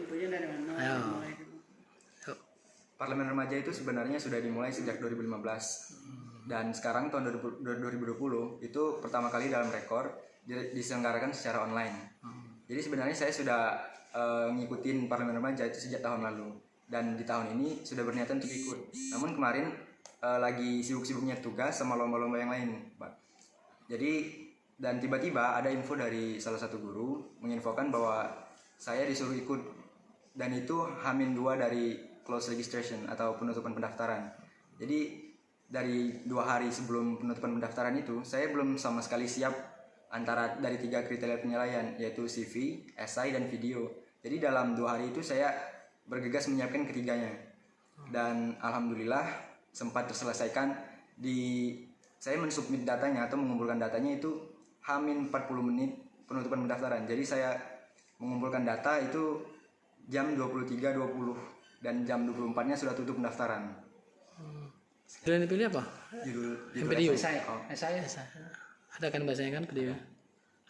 Infonya dari mana? Ayo. Mulai dulu. Parlemen remaja itu sebenarnya sudah dimulai sejak 2015 dan sekarang tahun 2020 itu pertama kali dalam rekor diselenggarakan secara online. Jadi sebenarnya saya sudah ngikutin parlemen remaja itu sejak tahun lalu dan di tahun ini sudah berniatan untuk ikut. Namun kemarin lagi sibuk-sibuknya tugas sama lomba-lomba yang lain, Pak. Jadi dan tiba-tiba ada info dari salah satu guru menginfokan bahwa saya disuruh ikut dan itu H-2 dari close registration atau penutupan pendaftaran. Jadi dari 2 hari sebelum penutupan pendaftaran itu saya belum sama sekali siap antara dari 3 kriteria penilaian yaitu CV, esai, dan video. Jadi dalam 2 hari itu saya bergegas menyiapkan ketiganya dan alhamdulillah sempat terselesaikan. Saya mensubmit datanya atau mengumpulkan datanya itu H-40 menit penutupan pendaftaran. Jadi saya mengumpulkan data itu jam 23.20 dan jam 24-nya sudah tutup pendaftaran. Judul yang dipilih apa? Judul video. Saya. Oh. Saya. Ada kan bahasanya kan video.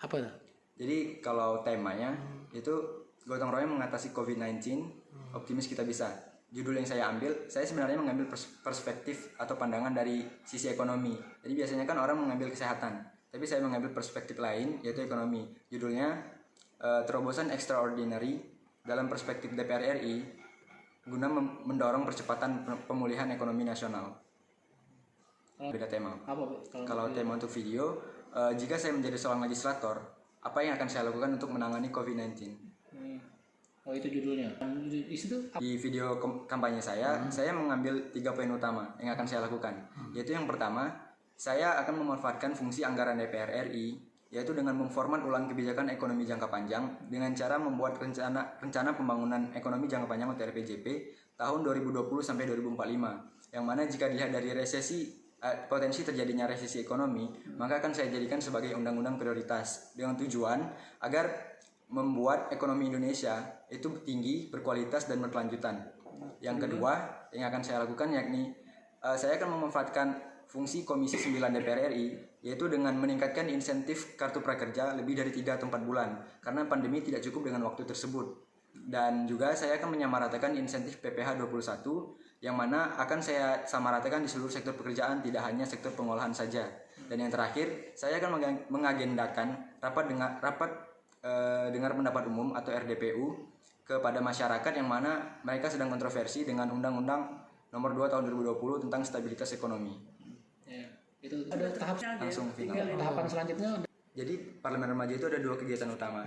Apa tuh? Jadi kalau temanya itu gotong royong mengatasi COVID-19, optimis kita bisa. Judul yang saya ambil, saya sebenarnya mengambil perspektif atau pandangan dari sisi ekonomi. Jadi biasanya kan orang mengambil kesehatan, tapi saya mengambil perspektif lain yaitu ekonomi. Judulnya Terobosan Extraordinary dalam perspektif DPR RI guna mendorong percepatan pemulihan ekonomi nasional. Beda tema. Kalau tema untuk video, jika saya menjadi seorang legislator, apa yang akan saya lakukan untuk menangani COVID-19? Oh, itu judulnya. Di situ Di video kampanye saya mengambil 3 poin utama yang akan saya lakukan. Yaitu yang pertama, saya akan memanfaatkan fungsi anggaran DPR RI, yaitu dengan memformat ulang kebijakan ekonomi jangka panjang dengan cara membuat rencana pembangunan ekonomi jangka panjang atau RPJP tahun 2020 sampai 2045. Yang mana jika dilihat dari potensi terjadinya resesi ekonomi, maka akan saya jadikan sebagai undang-undang prioritas dengan tujuan agar membuat ekonomi Indonesia itu tinggi, berkualitas, dan berkelanjutan. Yang kedua yang akan saya lakukan yakni saya akan memanfaatkan fungsi Komisi 9 DPR RI, yaitu dengan meningkatkan insentif kartu prakerja lebih dari 3 atau 4 bulan karena pandemi tidak cukup dengan waktu tersebut. Dan juga saya akan menyamaratakan insentif PPh 21 yang mana akan saya samaratakan di seluruh sektor pekerjaan, tidak hanya sektor pengolahan saja. Dan yang terakhir, saya akan mengagendakan rapat dengar pendapat umum atau RDPU kepada masyarakat yang mana mereka sedang kontroversi dengan Undang-Undang Nomor 2 Tahun 2020 tentang stabilitas ekonomi. ya, itu ada tahap Langsung final. tahapan selanjutnya. Jadi parlemen remaja itu ada 2 kegiatan utama.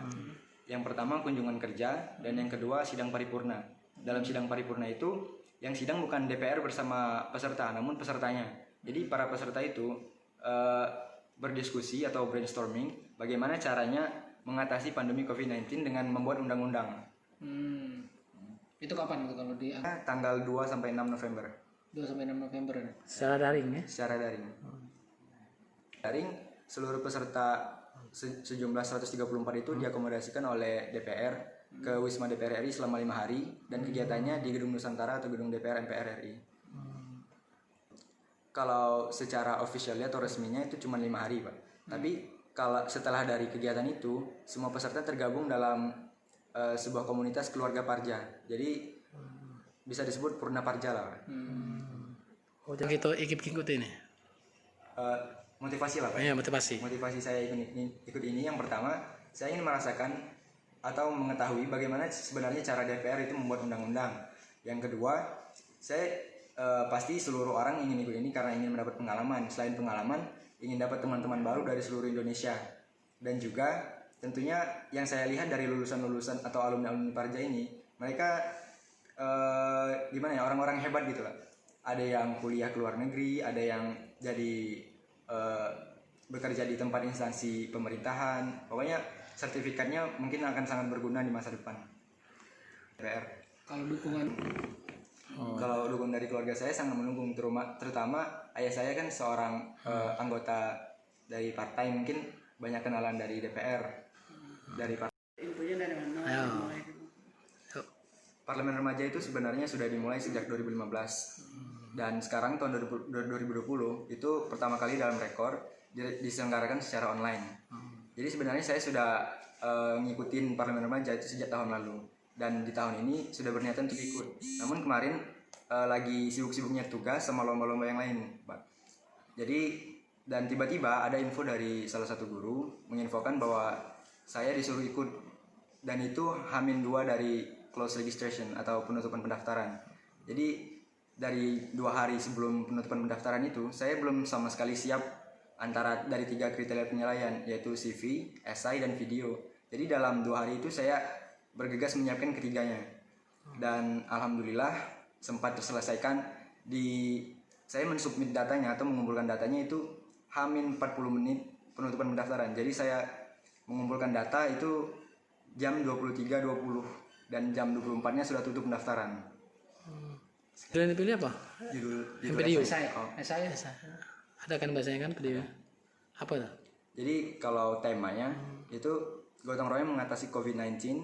Yang pertama kunjungan kerja dan yang kedua sidang paripurna. Dalam sidang paripurna itu yang sidang bukan DPR bersama peserta, namun pesertanya. Jadi para peserta itu berdiskusi atau brainstorming bagaimana caranya mengatasi pandemi COVID-19 dengan membuat undang-undang. Itu kapan itu kalau di Tanggal 2 sampai 6 November. 2 sampai 6 November ya? Secara daring ya? Secara daring. Daring, seluruh peserta sejumlah 134 itu diakomodasikan oleh DPR ke Wisma DPR RI selama 5 hari dan kegiatannya di Gedung Nusantara atau Gedung DPR MPR RI. Kalau secara officialnya atau resminya itu cuma 5 hari, Pak. Tapi kalau setelah dari kegiatan itu, semua peserta tergabung dalam sebuah komunitas keluarga Parja. Jadi bisa disebut Purna Parja lah, Pak. Oh, jadi itu ikut ini. Motivasi lah, Pak. Iya, motivasi. Motivasi saya ikut ini yang pertama, saya ingin merasakan atau mengetahui bagaimana sebenarnya cara DPR itu membuat undang-undang. Yang kedua, saya pasti seluruh orang ingin ikut ini karena ingin mendapat pengalaman. Selain pengalaman, ingin dapat teman-teman baru dari seluruh Indonesia. Dan juga tentunya yang saya lihat dari lulusan-lulusan atau alumni-alumni Parja ini, mereka gimana ya, orang-orang hebat gitu lah. Ada yang kuliah ke luar negeri, ada yang jadi bekerja di tempat instansi pemerintahan. Pokoknya sertifikatnya mungkin akan sangat berguna di masa depan. DPR. Kalau dukungan Kalau dukungan dari keluarga saya sangat mendukung, terutama ayah saya kan seorang anggota dari partai, mungkin banyak kenalan dari DPR, dari partai. infonya dari mana? Ayo. Mulai dulu. Parlemen remaja itu sebenarnya sudah dimulai sejak 2015 dan sekarang tahun 2020 itu pertama kali dalam rekor diselenggarakan secara online. Jadi sebenarnya saya sudah ngikutin parlemen remaja itu sejak tahun lalu dan di tahun ini sudah berniatan untuk ikut. Namun kemarin lagi sibuk-sibuknya tugas sama lomba-lomba yang lain, Pak. Jadi dan tiba-tiba ada info dari salah satu guru menginfokan bahwa saya disuruh ikut, dan itu H-2 dari close registration atau penutupan pendaftaran. Jadi dari 2 hari sebelum penutupan pendaftaran itu saya belum sama sekali siap antara dari 3 kriteria penilaian, yaitu CV, esai, dan video. Jadi dalam 2 hari itu saya bergegas menyiapkan ketiganya, dan alhamdulillah sempat terselesaikan. Saya mensubmit datanya atau mengumpulkan datanya itu H-40 menit penutupan pendaftaran. Jadi saya mengumpulkan data itu jam 23.20 dan jam 24-nya sudah tutup pendaftaran. Judul yang dipilih apa? Judul video. esai. Saya Ada kan bahasanya kan video. Apa tuh? Jadi kalau temanya itu gotong royong mengatasi COVID-19,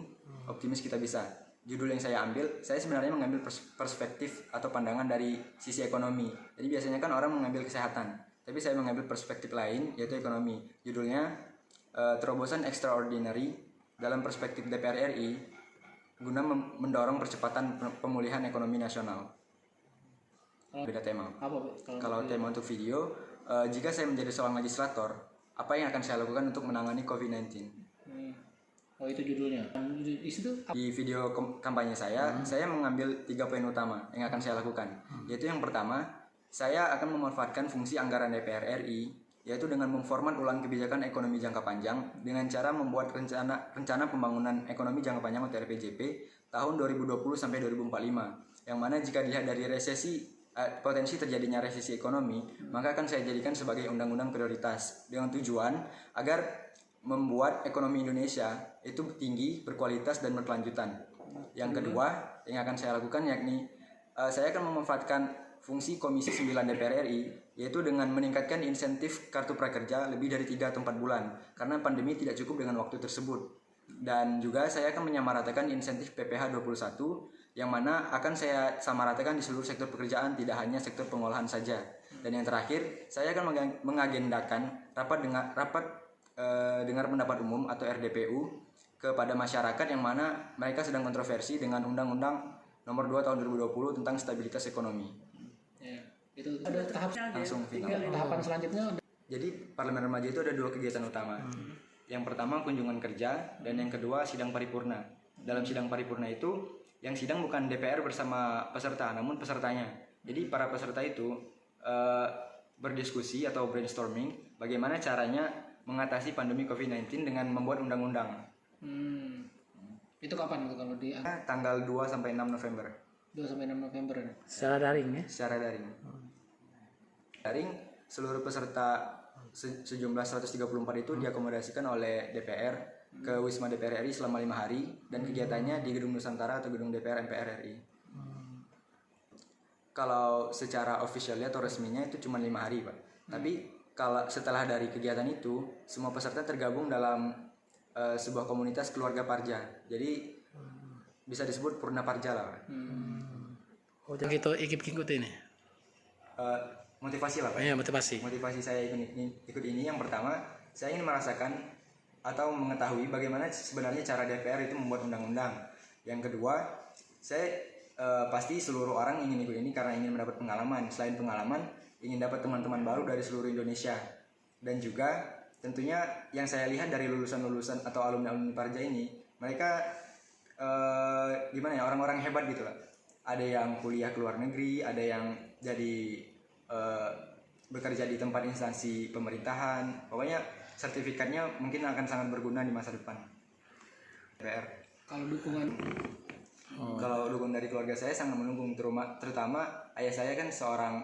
optimis kita bisa. Judul yang saya ambil, saya sebenarnya mengambil perspektif atau pandangan dari sisi ekonomi. Jadi biasanya kan orang mengambil kesehatan, tapi saya mengambil perspektif lain, yaitu ekonomi. Judulnya Terobosan Extraordinary dalam Perspektif DPR RI guna mendorong percepatan pemulihan ekonomi nasional. Beda tema. apa Kalau tema untuk video, jika saya menjadi seorang legislator, apa yang akan saya lakukan untuk menangani COVID-19? Oh, itu judulnya. Di situ Di video kampanye saya mengambil 3 poin utama yang akan saya lakukan. Yaitu yang pertama, saya akan memanfaatkan fungsi anggaran DPR RI, yaitu dengan memformat ulang kebijakan ekonomi jangka panjang dengan cara membuat rencana pembangunan ekonomi jangka panjang atau RPJP tahun 2020 sampai 2045. Yang mana jika dilihat dari potensi terjadinya resesi ekonomi, maka akan saya jadikan sebagai undang-undang prioritas dengan tujuan agar membuat ekonomi Indonesia itu tinggi, berkualitas, dan berkelanjutan. Yang kedua yang akan saya lakukan yakni saya akan memanfaatkan fungsi Komisi 9 DPR RI, yaitu dengan meningkatkan insentif kartu prakerja lebih dari 3 atau 4 bulan karena pandemi tidak cukup dengan waktu tersebut. Dan juga saya akan menyamaratakan insentif PPh 21 yang mana akan saya samaratakan di seluruh sektor pekerjaan, tidak hanya sektor pengolahan saja. Dan yang terakhir, saya akan mengagendakan rapat dengar pendapat umum atau RDPU kepada masyarakat yang mana mereka sedang kontroversi dengan Undang-Undang Nomor 2 Tahun 2020 tentang stabilitas ekonomi. ya, itu ada Langsung final. tahapan selanjutnya. Jadi Parlemen Remaja itu ada 2 kegiatan utama. Yang pertama kunjungan kerja, dan yang kedua sidang paripurna. Dalam sidang paripurna itu yang sidang bukan DPR bersama peserta, namun pesertanya. Jadi para peserta itu berdiskusi atau brainstorming bagaimana caranya mengatasi pandemi COVID-19 dengan membuat undang-undang. Itu kapan itu kalau di Tanggal 2 sampai 6 November. 2 sampai 6 November ya? Secara daring ya? Secara daring. Daring, seluruh peserta sejumlah 134 itu diakomodasikan oleh DPR ke Wisma DPR RI selama 5 hari, dan kegiatannya di Gedung Nusantara atau Gedung DPR MPR RI. Kalau secara officialnya atau resminya itu cuma 5 hari, Pak. Tapi kalau setelah dari kegiatan itu, semua peserta tergabung dalam sebuah komunitas keluarga Parja. Jadi bisa disebut Purna Parja lah. Oh, jadi kita ikut ini. Motivasi lah, Pak. Iya, motivasi. Motivasi saya ikut ini yang pertama, saya ingin merasakan atau mengetahui bagaimana sebenarnya cara DPR itu membuat undang-undang. Yang kedua, saya pasti seluruh orang ingin ikut ini karena ingin mendapat pengalaman. Selain pengalaman, ingin dapat teman-teman baru dari seluruh Indonesia. Dan juga tentunya yang saya lihat dari lulusan-lulusan atau alumni-alumni Parja ini, mereka gimana ya, orang-orang hebat gitu lah. Ada yang kuliah ke luar negeri, ada yang jadi bekerja di tempat instansi pemerintahan. Pokoknya sertifikatnya mungkin akan sangat berguna di masa depan. DPR. Kalau dukungan Kalau dukungan dari keluarga saya sangat mendukung, terutama ayah saya kan seorang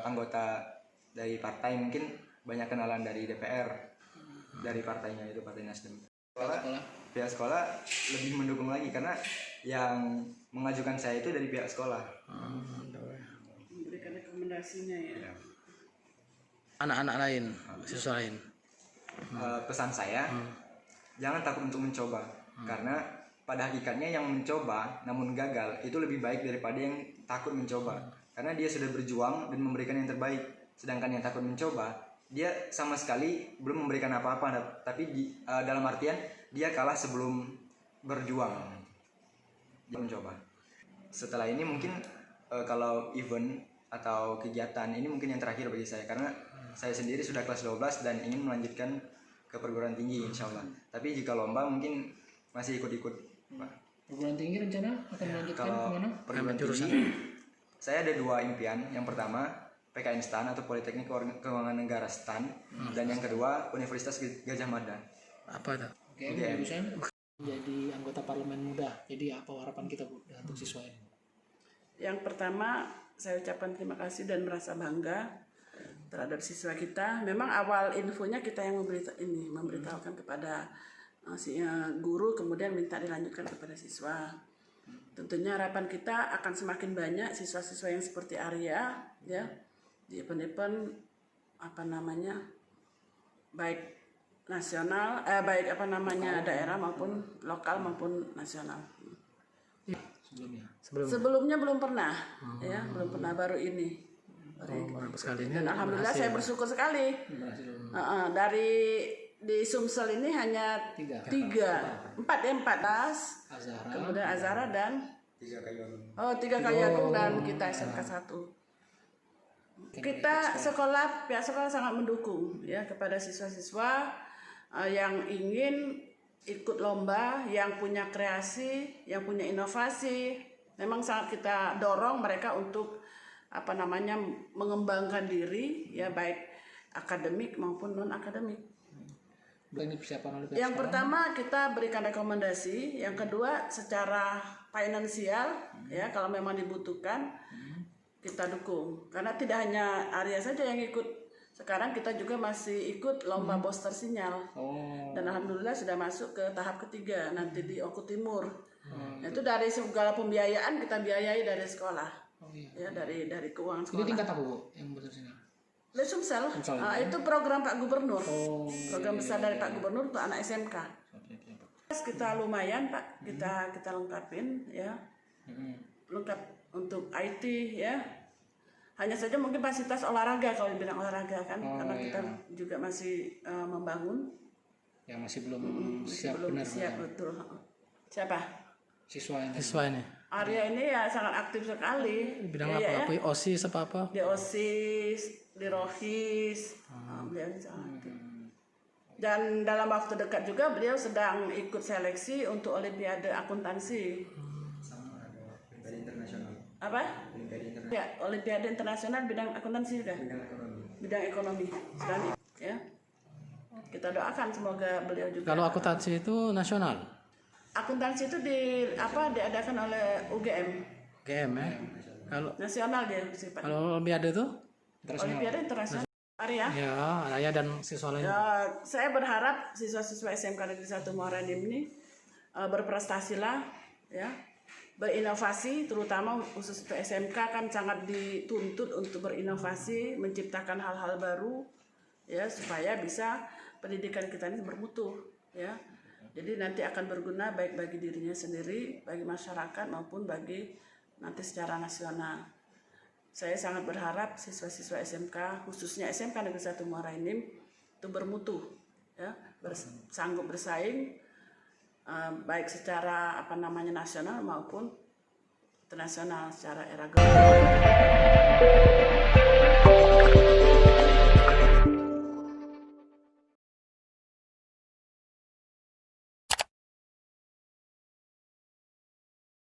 anggota dari partai, mungkin banyak kenalan dari DPR, dari partainya itu Partai Nasdem. Pihak sekolah lebih mendukung lagi karena yang mengajukan saya itu dari pihak sekolah. Memberikan rekomendasinya ya. Anak-anak lain, siswa lain. Pesan saya, jangan takut untuk mencoba, karena pada hakikatnya yang mencoba namun gagal itu lebih baik daripada yang takut mencoba, karena dia sudah berjuang dan memberikan yang terbaik. Sedangkan yang takut mencoba, dia sama sekali belum memberikan apa-apa, tapi dalam artian dia kalah sebelum berjuang. mencoba. Setelah ini mungkin kalau event atau kegiatan ini mungkin yang terakhir bagi saya, karena saya sendiri sudah kelas 12 dan ingin melanjutkan ke perguruan tinggi insya Allah. Tapi jika lomba mungkin masih ikut-ikut, Pak. Perguruan tinggi rencana akan melanjutkan Kalau kemana? perguruan tinggi, saya ada 2 impian. Yang pertama PKN STAN atau Politeknik Keuangan Negara STAN, dan yang kedua Universitas Gajah Mada. Apa tuh? Oke, jurusan jadi anggota parlemen muda. Jadi apa harapan kita Bu untuk siswa ini? Yang pertama, saya ucapkan terima kasih dan merasa bangga terhadap siswa kita. Memang awal infonya kita yang memberitahukan kepada guru, kemudian minta dilanjutkan kepada siswa. Tentunya harapan kita akan semakin banyak siswa-siswa yang seperti Arya, ya, di event-event baik nasional, daerah maupun lokal maupun nasional. Sebelumnya belum pernah, ya, belum pernah, baru ini. Sekali ini Dan alhamdulillah saya bersyukur sekali. Dari di Sumsel ini hanya 14, Azhara, kemudian Azhara dan 3 Kayu Agung dan kita SMK 1. Kita pihak sekolah sangat mendukung ya kepada siswa-siswa yang ingin ikut lomba, yang punya kreasi, yang punya inovasi. Memang sangat kita dorong mereka untuk mengembangkan diri ya, baik akademik maupun non akademik. ini persiapan oleh Yang pertama kita berikan rekomendasi, yang kedua secara finansial ya, kalau memang dibutuhkan kita dukung. Karena tidak hanya Arya saja yang ikut, sekarang kita juga masih ikut lomba booster sinyal. Dan alhamdulillah sudah masuk ke tahap ketiga nanti di Oku Timur. Itu dari segala pembiayaan kita biayai dari sekolah. Ya, dari keuangan sekolah. Ini tingkat apa Bu yang booster sinyal? Sumsel. Itu program Pak Gubernur. Program besar dari Pak Gubernur untuk anak SMK. Kita lumayan Pak, kita lengkapin ya. Lengkap untuk IT ya. Hanya saja mungkin fasilitas olahraga kalau di bidang olahraga kan, karena kita juga masih membangun. Yang masih belum siap benar. Betul. Siapa? Siswa ini. Arya ini ya sangat aktif sekali. Bidang apa? OSIS apa? Di OSIS, di Rohis. Beliau sangat aktif. Dan dalam waktu dekat juga beliau sedang ikut seleksi untuk Olimpiade Akuntansi. Olimpiade internasional. Apa? Ya, Olimpiade Internasional bidang akuntansi juga. Bidang ekonomi. Sedang ya. Kita doakan semoga beliau juga. Kalau akuntansi itu nasional. Akuntansi itu diadakan oleh UGM. UGM ya. Kalau Nasional dia sifat. kalau Olimpiade itu? Olimpiade Internasional. Arya. Ya, Arya dan siswa lain. Ya, saya berharap siswa-siswa SMK Negeri 1 Muara Enim ini berprestasilah ya. Berinovasi, terutama khusus untuk SMK kan sangat dituntut untuk berinovasi, menciptakan hal-hal baru ya, supaya bisa pendidikan kita ini bermutu ya. Jadi nanti akan berguna baik bagi dirinya sendiri, bagi masyarakat maupun bagi nanti secara nasional. Saya sangat berharap siswa-siswa SMK, khususnya SMK Negeri 1 Muara Enim itu bermutu ya, sanggup bersaing baik secara nasional maupun internasional secara era global.